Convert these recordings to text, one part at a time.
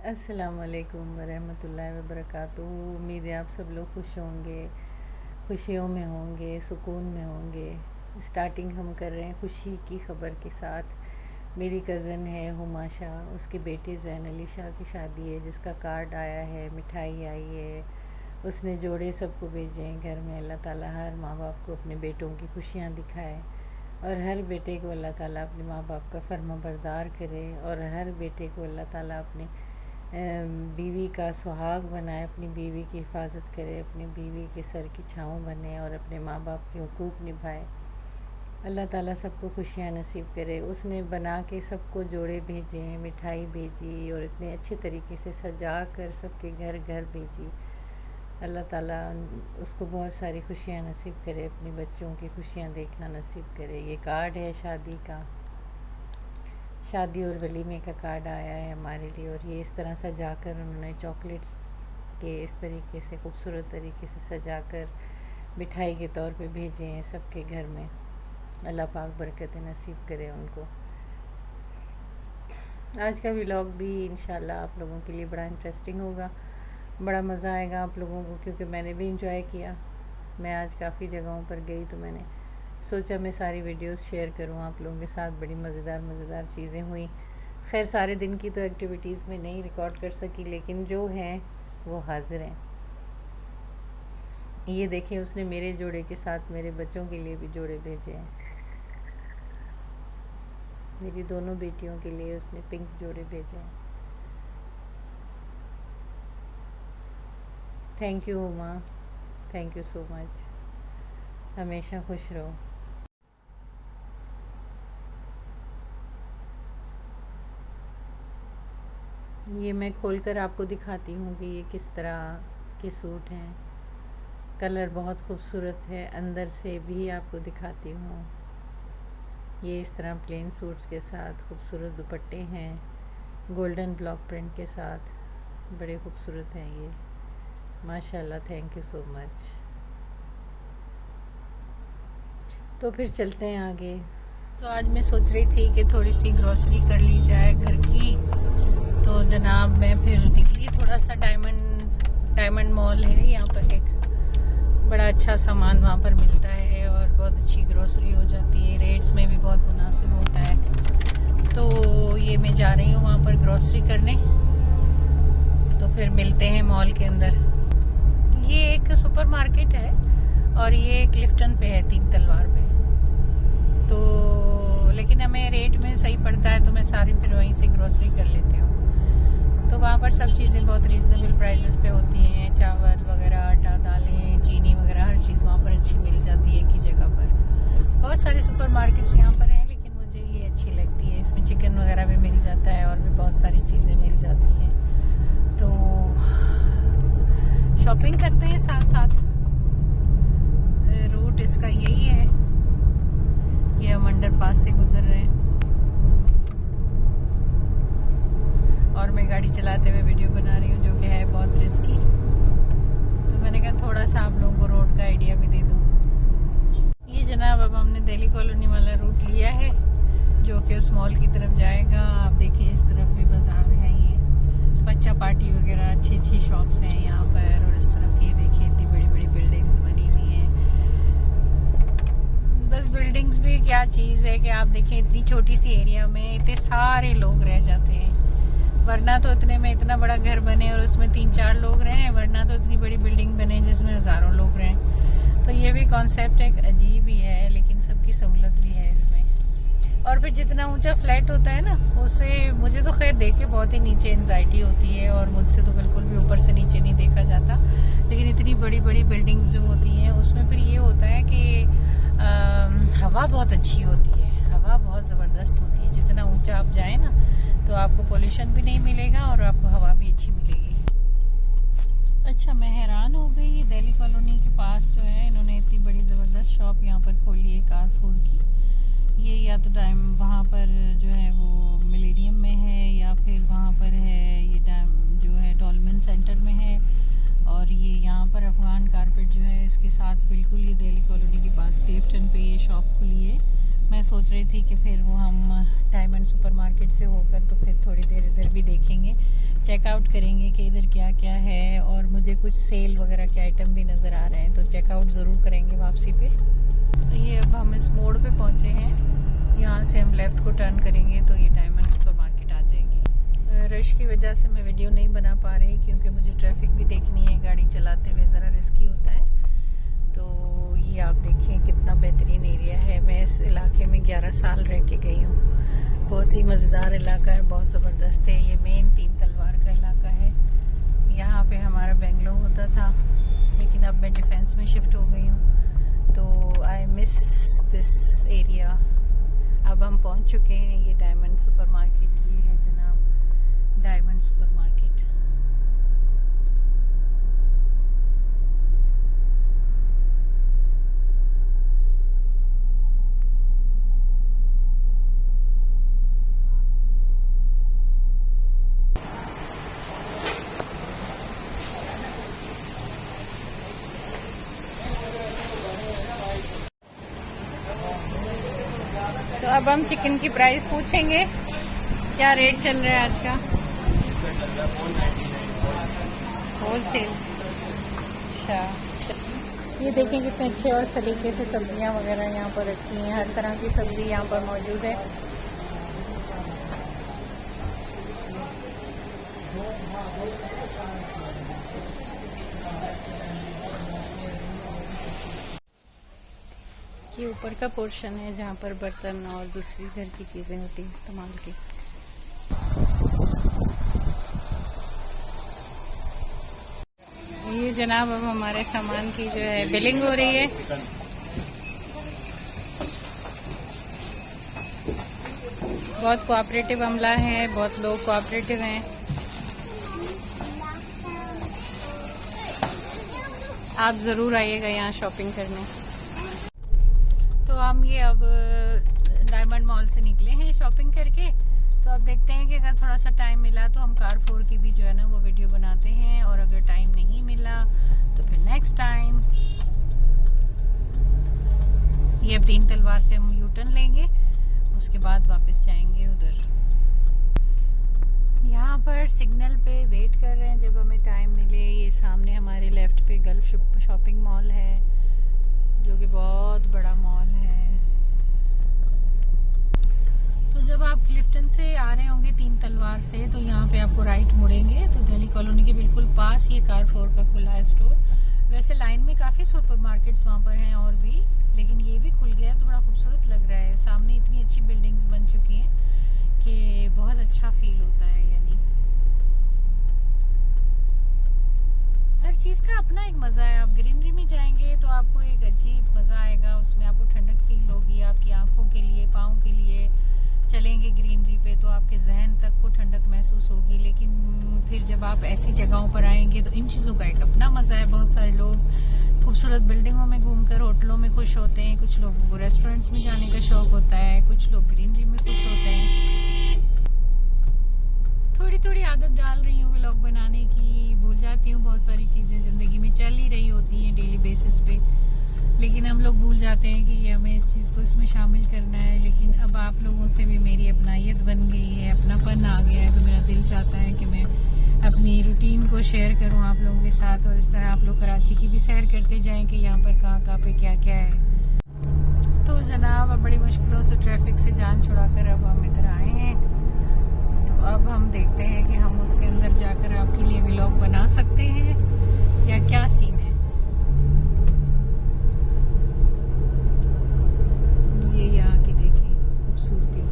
अस्सलाम वालेकुम वरहमतुल्लाहि वबरकातुहू। उम्मीद है आप सब लोग खुश होंगे, खुशियों में होंगे, सुकून में होंगे। स्टार्टिंग हम कर रहे हैं खुशी की ख़बर के साथ। मेरी कज़न है हुमाशा, उसके बेटे ज़ैन अली शाह की शादी है, जिसका कार्ड आया है, मिठाई आई है। उसने जोड़े सबको भेजे हैं घर में। अल्लाह ताला हर माँ बाप को अपने बेटों की खुशियाँ दिखाए और हर बेटे को अल्लाह ताला अपने माँ बाप का फर्माबरदार करे और हर बेटे को अल्लाह ताला अपने बीवी का सुहाग बनाए, अपनी बीवी की हिफाजत करे, अपनी बीवी के सर की छाँव बने और अपने माँ बाप के हुकूक निभाए। अल्लाह ताला सबको खुशियाँ नसीब करे। उसने बना के सबको जोड़े भेजे हैं, मिठाई भेजी और इतने अच्छे तरीके से सजा कर सबके घर घर भेजी। अल्लाह ताला उसको बहुत सारी खुशियाँ नसीब करे, अपने बच्चों की खुशियाँ देखना नसीब करे। ये कार्ड है शादी का, शादी और वलीमे का कार्ड आया है हमारे लिए। और ये इस तरह सजा कर उन्होंने चॉकलेट्स के इस तरीके से खूबसूरत तरीके से सजा कर मिठाई के तौर पे भेजे हैं सबके घर में। अल्लाह पाक बरकत नसीब करे उनको। आज का व्लॉग भी इंशाल्लाह आप लोगों के लिए बड़ा इंटरेस्टिंग होगा, बड़ा मज़ा आएगा आप लोगों को, क्योंकि मैंने भी इंजॉय किया। मैं आज काफ़ी जगहों पर गई तो मैंने सोचा मैं सारी वीडियोस शेयर करूं आप लोगों के साथ। बड़ी मज़ेदार चीज़ें हुई। खैर सारे दिन की तो एक्टिविटीज़ में नहीं रिकॉर्ड कर सकी, लेकिन जो हैं वो हाज़िर हैं। ये देखें, उसने मेरे जोड़े के साथ मेरे बच्चों के लिए भी जोड़े भेजे हैं। मेरी दोनों बेटियों के लिए उसने पिंक जोड़े भेजे हैं। Thank you Uma, thank you so much. हमेशा खुश रहो। ये मैं खोलकर आपको दिखाती हूँ कि ये किस तरह के सूट हैं। कलर बहुत खूबसूरत है। अंदर से भी आपको दिखाती हूँ। ये इस तरह प्लेन सूट्स के साथ खूबसूरत दुपट्टे हैं, गोल्डन ब्लॉक प्रिंट के साथ। बड़े खूबसूरत हैं ये, माशाल्लाह। Thank you so much. तो फिर चलते हैं आगे। तो आज मैं सोच रही थी कि थोड़ी सी ग्रॉसरी कर ली जाए घर की। तो जनाब मैं फिर निकली, थोड़ा सा डायमंड मॉल है यहाँ पर, एक बड़ा अच्छा सामान वहाँ पर मिलता है और बहुत अच्छी ग्रॉसरी हो जाती है, रेट्स में भी बहुत मुनासिब होता है। तो ये मैं जा रही हूँ वहाँ पर ग्रॉसरी करने। तो फिर मिलते हैं मॉल के अंदर। ये एक सुपर मार्केट है और ये क्लिफ्टन पे है, 3 तलवार पे। तो लेकिन हमें रेट में सही पड़ता है तो मैं सारी फिर वहीं से ग्रॉसरी कर लेती हूँ। तो वहाँ पर सब चीज़ें बहुत रीज़नेबल प्राइसेस पे होती हैं। चावल वगैरह, आटा, दालें, चीनी वगैरह हर चीज़ वहाँ पर अच्छी मिल जाती है एक ही जगह पर। बहुत सारे सुपर मार्केट्स यहाँ पर हैं, लेकिन मुझे ये अच्छी लगती है। इसमें चिकन वगैरह भी मिल जाता है और भी बहुत सारी चीज़ें मिल जाती हैं। तो शॉपिंग करते हैं साथ साथ। रूट इसका यही है। ये हम अंडरपास से गुजर रहे हैं और मैं गाड़ी चलाते हुए वीडियो बना रही हूँ, जो कि है बहुत रिस्की। तो मैंने कहा थोड़ा सा आप लोगों को रोड का आइडिया भी दे दूँ। ये जनाब अब हमने दिल्ली कॉलोनी वाला रूट लिया है, जो कि उस मॉल की तरफ जाएगा। आप देखिए इस तरफ भी बाजार है, ये बच्चा पार्टी वगैरह अच्छी शॉप्स हैं यहाँ पर। और इस तरफ ये देखिए इतनी बड़ी बड़ी बिल्डिंग्स बनी हुई हैं। बस बिल्डिंग्स भी क्या चीज़ है कि आप देखें इतनी छोटी सी एरिया में इतने सारे लोग रह जाते हैं। वरना तो इतने में इतना बड़ा घर बने और उसमें 3-4 लोग रहें, वरना तो इतनी बड़ी बिल्डिंग बने जिसमें हज़ारों लोग रहें। तो ये भी कॉन्सेप्ट एक अजीब ही है, लेकिन सबकी सहूलत भी है इसमें। और फिर जितना ऊंचा फ्लैट होता है ना, उससे मुझे तो खैर देख के बहुत ही नीचे एंजाइटी होती है और मुझसे तो बिल्कुल भी ऊपर से नीचे नहीं देखा जाता। लेकिन इतनी बड़ी बड़ी बिल्डिंग्स जो होती हैं उसमें फिर ये होता है कि हवा बहुत अच्छी होती है, हवा बहुत ज़बरदस्त होती है। जितना ऊंचा आप जाएँ ना, तो आपको पोल्यूशन भी नहीं मिलेगा और आपको हवा भी अच्छी मिलेगी। अच्छा, मैं हैरान हो गई, दिल्ली कॉलोनी के पास जो है इन्होंने इतनी बड़ी ज़बरदस्त शॉप यहाँ पर खोली है कारफूर की। ये या तो वहाँ पर जो है वो मिलेनियम में है, या फिर वहाँ पर है ये जो है डॉल्मेन सेंटर में है। और ये यहाँ पर अफगान कारपेट जो है इसके साथ बिल्कुल ये दिल्ली कॉलोनी के पास क्लिफ्टन पे ये शॉप खुली है। मैं सोच रही थी कि फिर वो हम डायमंड सुपर मार्केट से होकर तो फिर थोड़ी देर इधर भी देखेंगे, चेकआउट करेंगे कि इधर क्या क्या है, और मुझे कुछ सेल वगैरह के आइटम भी नज़र आ रहे हैं, तो चेकआउट ज़रूर करेंगे वापसी पे। ये अब हम इस मोड़ पे पहुँचे हैं, यहाँ से हम लेफ़्ट को टर्न करेंगे तो ये डायमंड सुपर मार्केट आ जाएगी। रश की वजह से मैं वीडियो नहीं बना पा रही, क्योंकि मुझे ट्रैफिक भी देखनी है, गाड़ी चलाते हुए ज़रा रिस्की होता है। तो ये आप देखें कितना बेहतरीन एरिया है। मैं इस इलाके में 11 साल रह के गई हूँ। बहुत ही मज़ेदार इलाका है, बहुत ज़बरदस्त है। ये मेन 3 तलवार का इलाका है। यहाँ पे हमारा बेंगलोर होता था, लेकिन अब मैं डिफेंस में शिफ्ट हो गई हूँ, तो आई मिस दिस एरिया। अब हम पहुँच चुके हैं, ये डायमंड सुपर मार्केट, ये है जनाब डायमंड सुपर मार्केट। तो अब हम चिकन की प्राइस पूछेंगे, क्या रेट चल रहा है आज का होलसेल। अच्छा, ये देखें कितने अच्छे और सलीके से सब्जियां वगैरह यहाँ पर रखी हैं। हर तरह की सब्जी यहाँ पर मौजूद है। ये ऊपर का पोर्शन है जहाँ पर बर्तन और दूसरी घर की चीज़ें होती हैं इस्तेमाल की। ये जनाब अब हमारे सामान की जो है बिलिंग हो रही है। बहुत कोऑपरेटिव अमला है, बहुत लोग कोऑपरेटिव हैं। आप ज़रूर आइएगा यहाँ शॉपिंग करने। तो हम ये अब डायमंड मॉल से निकले हैं शॉपिंग करके, तो अब देखते हैं कि अगर थोड़ा सा टाइम मिला तो हम कार4 की भी जो है ना वो वीडियो बनाते हैं, और अगर टाइम नहीं मिला तो फिर नेक्स्ट टाइम। ये अब 3 तलवार से हम यू टर्न लेंगे, उसके बाद वापस जाएंगे उधर। यहाँ पर सिग्नल पे वेट कर रहे हैं जब हमें टाइम मिले। ये सामने हमारे लेफ्ट पे गल्फ शॉपिंग मॉल है, जो कि बहुत बड़ा मॉल है। तो जब आप क्लिफ्टन से आ रहे होंगे 3 तलवार से, तो यहाँ पे आपको राइट मुड़ेंगे तो दिल्ली कॉलोनी के बिल्कुल पास ये कार4 का खुला है स्टोर। वैसे लाइन में काफ़ी सुपरमार्केट्स वहाँ पर हैं और भी, लेकिन ये भी खुल गया है तो बड़ा खूबसूरत लग रहा है। सामने इतनी अच्छी बिल्डिंग्स बन चुकी हैं कि बहुत अच्छा फील होता है। यानी हर चीज़ का अपना एक मज़ा है। आप ग्रीनरी में जाएंगे तो आपको एक अजीब मज़ा आएगा, उसमें आपको ठंडक फील होगी। आपकी आंखों के लिए, पाँव के लिए चलेंगे ग्रीनरी पे तो आपके जहन तक को ठंडक महसूस होगी। लेकिन फिर जब आप ऐसी जगहों पर आएंगे तो इन चीज़ों का एक अपना मज़ा है। बहुत सारे लोग खूबसूरत बिल्डिंगों में घूमकर होटलों में खुश होते हैं, कुछ लोगों को रेस्टोरेंट्स में जाने का शौक होता है, कुछ लोग ग्रीनरी में खुश होते हैं। थोड़ी थोड़ी आदत डाल रही हूँ व्लॉग बनाने की, भूल जाती हूँ बहुत सारी चीज़ें ज़िंदगी में चल ही रही होती हैं डेली बेसिस पे, लेकिन हम लोग भूल जाते हैं कि हमें इस चीज़ को इसमें शामिल करना है। लेकिन अब आप लोगों से भी मेरी अपनायत बन गई है, अपनापन आ गया है, तो मेरा दिल चाहता है कि मैं अपनी रूटीन को शेयर करूं आप लोगों के साथ, और इस तरह आप लोग कराची की भी सैर करते जाएं कि यहाँ पर कहाँ पे क्या क्या है। तो जनाब अब बड़ी मुश्किलों से ट्रैफिक से जान छुड़ाकर अब हम इधर आए हैं, तो अब हम देखते हैं कि हम उसके अंदर जाकर आपके लिए व्लॉग बना सकते हैं या क्या सीन है। ये यहाँ की देखिए खूबसूरती।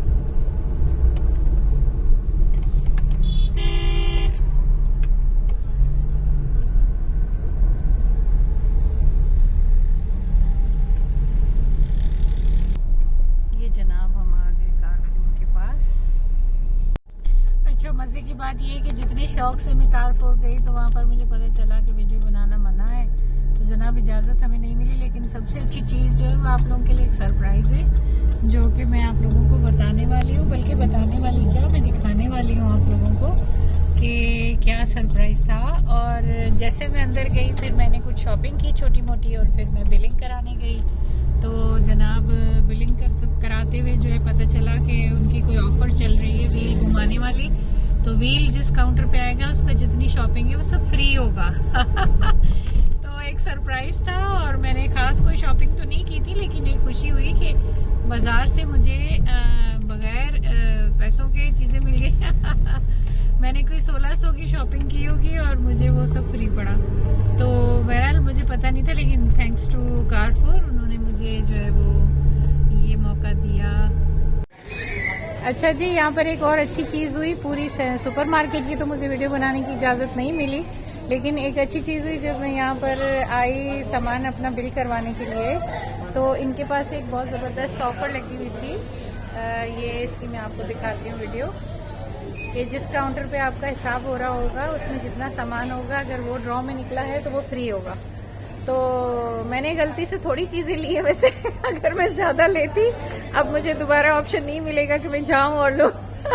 ये जनाब हम आ गए कार4 के पास। अच्छा, मजे की बात ये है कि जितने शौक से मैं कार4 गई तो वहाँ पर मुझे पता चला कि वीडियो बनाना मना है, तो जनाब इजाज़त हमें नहीं मिली। लेकिन सबसे अच्छी चीज़ जो है वो आप लोगों के लिए एक सरप्राइज़ है, जो कि मैं आप लोगों को बताने वाली हूँ। बल्कि बताने वाली क्या, मैं दिखाने वाली हूँ आप लोगों को कि क्या सरप्राइज़ था। और जैसे मैं अंदर गई फिर मैंने कुछ शॉपिंग की छोटी मोटी, और फिर मैं बिलिंग कराने गई। तो जनाब बिलिंग कराते हुए जो है पता चला कि उनकी कोई ऑफ़र चल रही है व्हील घुमाने वाली, तो व्हील जिस काउंटर पे आएगा उसका जितनी शॉपिंग है वो सब फ्री होगा। तो एक सरप्राइज था, और मैंने खास कोई शॉपिंग तो नहीं की थी, लेकिन एक खुशी हुई कि बाजार से मुझे बगैर पैसों के चीजें मिल गई। मैंने कोई 1600 की शॉपिंग की होगी और मुझे वो सब फ्री पड़ा। तो बहरहाल मुझे पता नहीं था, लेकिन थैंक्स टू कारफोर उन्होंने मुझे जो है वो ये मौका दिया। अच्छा जी, यहाँ पर एक और अच्छी चीज़ हुई। पूरी सुपरमार्केट की तो मुझे वीडियो बनाने की इजाज़त नहीं मिली, लेकिन एक अच्छी चीज़ हुई जब मैं यहाँ पर आई सामान अपना बिल करवाने के लिए, तो इनके पास एक बहुत ज़बरदस्त ऑफ़र लगी हुई थी। ये इसकी मैं आपको दिखाती हूँ वीडियो, कि जिस काउंटर पे आपका हिसाब हो रहा होगा उसमें जितना सामान होगा, अगर वो ड्रॉ में निकला है तो वो फ्री होगा। तो मैंने गलती से थोड़ी चीज़ें ली है वैसे। अगर मैं ज़्यादा लेती अब मुझे दोबारा ऑप्शन नहीं मिलेगा कि मैं जाऊं और लूं।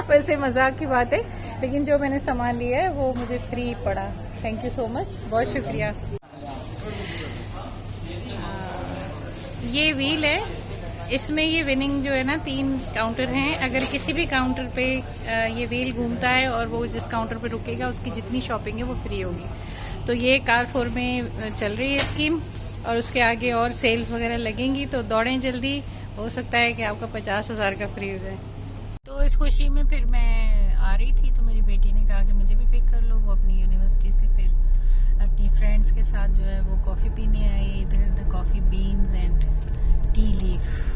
वैसे मजाक की बात है, लेकिन जो मैंने सामान लिया है वो मुझे फ्री पड़ा। थैंक यू सो मच, बहुत शुक्रिया। ये व्हील है, इसमें ये विनिंग जो है ना 3 काउंटर हैं। अगर किसी भी काउंटर पे ये व्हील घूमता है और वो जिस काउंटर पे रुकेगा उसकी जितनी शॉपिंग है वो फ्री होगी। तो ये कारफोर में चल रही है स्कीम, और उसके आगे और सेल्स वगैरह लगेंगी, तो दौड़ें जल्दी, हो सकता है कि आपका 50,000 का फ्री हो जाए। तो इस खुशी में फिर मैं आ रही थी, तो मेरी बेटी ने कहा कि मुझे भी पिक कर लो। वो अपनी यूनिवर्सिटी से फिर अपनी फ्रेंड्स के साथ जो है वो कॉफ़ी पीने आई। इधर the coffee beans and T leaf.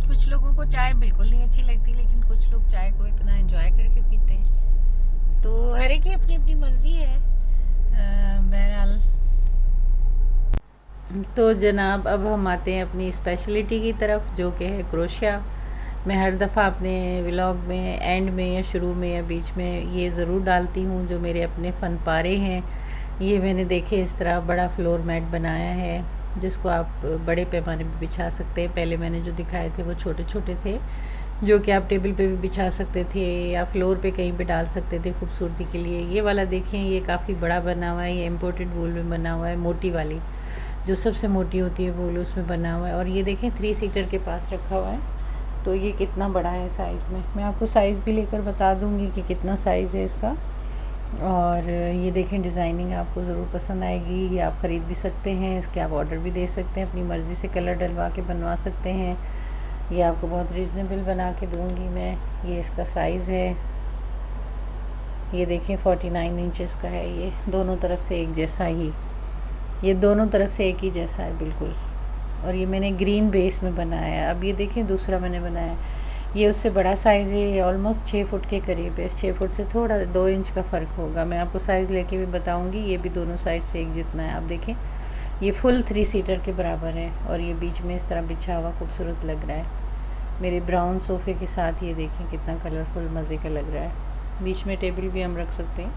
कुछ लोगों को चाय बिल्कुल नहीं अच्छी लगती, लेकिन कुछ लोग चाय को इतना एंजॉय करके पीते हैं। तो हर एक की अपनी अपनी मर्जी है। बहरहाल तो जनाब, अब हम आते हैं अपनी स्पेशलिटी की तरफ, जो कि है क्रोशिया। मैं हर दफ़ा अपने व्लॉग में एंड में या शुरू में या बीच में ये ज़रूर डालती हूँ जो मेरे अपने फ़न पारे हैं। ये मैंने देखे इस तरह बड़ा फ्लोर मैट बनाया है, जिसको आप बड़े पैमाने पे बिछा सकते हैं। पहले मैंने जो दिखाए थे वो छोटे छोटे थे, जो कि आप टेबल पे भी बिछा सकते थे या फ्लोर पे कहीं पे डाल सकते थे खूबसूरती के लिए। ये वाला देखें, ये काफ़ी बड़ा बना हुआ है। ये इम्पोर्टेड वूल में बना हुआ है, मोटी वाली जो सबसे मोटी होती है वूल, उसमें बना हुआ है। और ये देखें 3 सीटर के पास रखा हुआ है, तो ये कितना बड़ा है साइज़ में। मैं आपको साइज़ भी लेकर बता दूँगी कि कितना साइज़ है इसका। और ये देखें, डिज़ाइनिंग आपको ज़रूर पसंद आएगी। ये आप ख़रीद भी सकते हैं, इसके आप ऑर्डर भी दे सकते हैं, अपनी मर्ज़ी से कलर डलवा के बनवा सकते हैं। ये आपको बहुत रीज़नेबल बना के दूँगी मैं। ये इसका साइज़ है, ये देखें 49 इंचेस का है। ये दोनों तरफ से एक जैसा ही, ये दोनों तरफ से एक ही जैसा है बिल्कुल। और ये मैंने ग्रीन बेस में बनाया है। अब ये देखें दूसरा मैंने बनाया, ये उससे बड़ा साइज़ है। ये ऑलमोस्ट 6 फुट के करीब है, 6 फुट से थोड़ा 2 इंच का फ़र्क होगा। मैं आपको साइज़ लेके भी बताऊंगी। ये भी दोनों साइड से एक जितना है। आप देखें, ये फुल 3 सीटर के बराबर है, और ये बीच में इस तरह बिछा हुआ खूबसूरत लग रहा है मेरे ब्राउन सोफ़े के साथ। ये देखें कितना कलरफुल मज़े का लग रहा है। बीच में टेबल भी हम रख सकते हैं,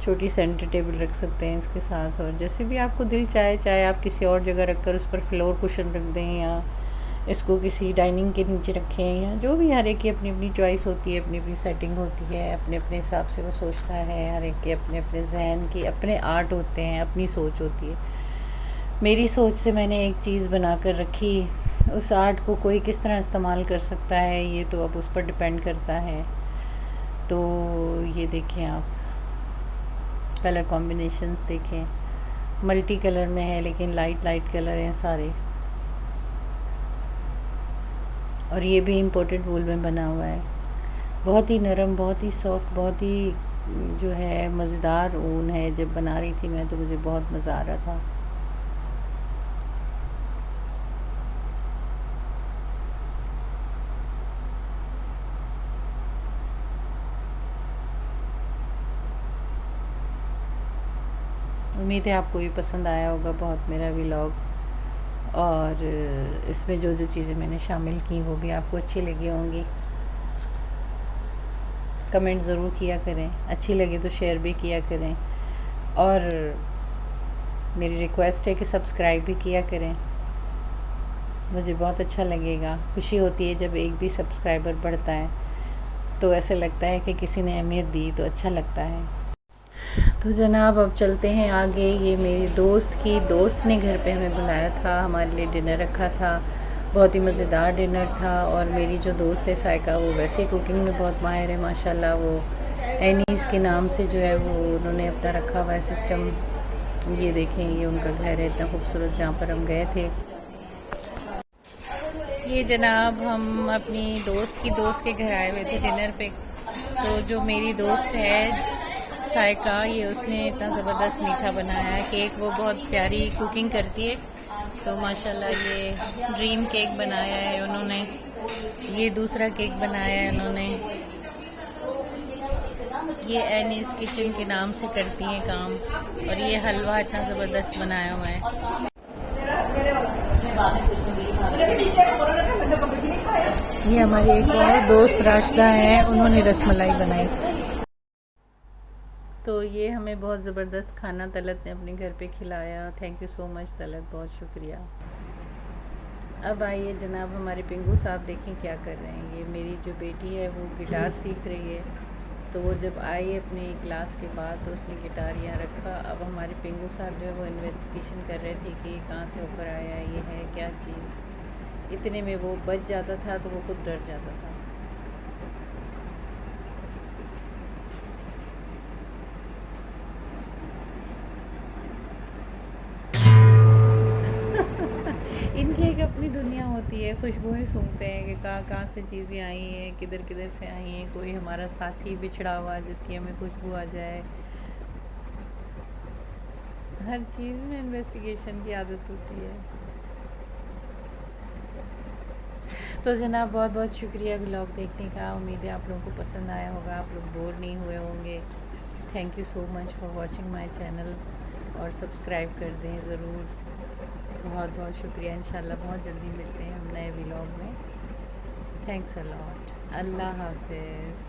छोटी सेंटर टेबल रख सकते हैं इसके साथ। और जैसे भी आपको दिल चाहे आप किसी और जगह रख कर उस पर फ्लोर कुशन रख दें, या इसको किसी डाइनिंग के नीचे रखें, या जो भी हर एक की अपनी अपनी चॉइस होती है, अपनी अपनी सेटिंग होती है, अपने अपने हिसाब से वो सोचता है। हर एक के अपने अपने जहन की अपने आर्ट होते हैं, अपनी सोच होती है। मेरी सोच से मैंने एक चीज़ बना कर रखी, उस आर्ट को कोई किस तरह इस्तेमाल कर सकता है ये तो अब उस पर डिपेंड करता है। तो ये देखें आप, कलर कॉम्बिनेशंस देखें, मल्टी कलर में है लेकिन लाइट कलर हैं सारे। और ये भी इम्पोर्टेड वूल में बना हुआ है। बहुत ही नरम, बहुत ही सॉफ्ट, बहुत ही जो है मज़ेदार ऊन है। जब बना रही थी मैं तो मुझे बहुत मज़ा आ रहा था। उम्मीद है आपको भी पसंद आया होगा बहुत मेरा व्लॉग, और इसमें जो जो चीज़ें मैंने शामिल की वो भी आपको अच्छी लगी होंगी। कमेंट ज़रूर किया करें, अच्छी लगे तो शेयर भी किया करें, और मेरी रिक्वेस्ट है कि सब्सक्राइब भी किया करें। मुझे बहुत अच्छा लगेगा, खुशी होती है जब एक भी सब्सक्राइबर बढ़ता है, तो ऐसे लगता है कि किसी ने अहमियत दी, तो अच्छा लगता है। तो जनाब अब चलते हैं आगे। ये मेरी दोस्त की दोस्त ने घर पे हमें बुलाया था, हमारे लिए डिनर रखा था, बहुत ही मज़ेदार डिनर था। और मेरी जो दोस्त है साइका, वो वैसे कुकिंग में बहुत माहिर है माशाल्लाह। वो एनीस के नाम से जो है वो उन्होंने अपना रखा हुआ है सिस्टम। ये देखें, ये उनका घर है इतना खूबसूरत जहाँ पर हम गए थे। ये जनाब हम अपनी दोस्त के घर आए हुए थे डिनर पे। तो जो मेरी दोस्त है साइका, ये उसने इतना ज़बरदस्त मीठा बनाया है केक। वो बहुत प्यारी कुकिंग करती है, तो माशाल्लाह ये ड्रीम केक बनाया है उन्होंने। ये दूसरा केक बनाया है उन्होंने। ये एनीस किचन के नाम से करती हैं काम। और ये हलवा इतना ज़बरदस्त बनाया हुआ है। ये हमारी एक और दोस्त राशिदा है, उन्होंने रसमलाई बनाई। तो ये हमें बहुत ज़बरदस्त खाना तलत ने अपने घर पे खिलाया। Thank you so much Talat, बहुत शुक्रिया। अब आइए जनाब, हमारे पिंगू साहब देखें क्या कर रहे हैं। ये मेरी जो बेटी है वो गिटार सीख रही है। तो वो जब आई अपनी क्लास के बाद तो उसने गिटार यहाँ रखा। अब हमारे पिंगू साहब जो है वो इन्वेस्टिगेशन कर रहे थे कि कहाँ से होकर आया, ये है क्या चीज़। इतने में वो बच जाता था तो वो खुद डर जाता था। इनकी एक अपनी दुनिया होती है, खुशबुएं सूंघते हैं कि कहाँ कहाँ से चीज़ें आई हैं, किधर किधर से आई हैं। कोई हमारा साथी बिछड़ा हुआ जिसकी हमें खुशबू आ जाए। हर चीज़ में इन्वेस्टिगेशन की आदत होती है। तो जनाब बहुत बहुत शुक्रिया व्लॉग देखने का। उम्मीद है आप लोगों को पसंद आया होगा, आप लोग बोर नहीं हुए होंगे। Thank you so much for watching my channel, और सब्सक्राइब कर दें ज़रूर। बहुत बहुत शुक्रिया। इंशाल्लाह बहुत जल्दी मिलते हैं हम नए व्लॉग में। Thanks a lot. अल्लाह हाफिज़।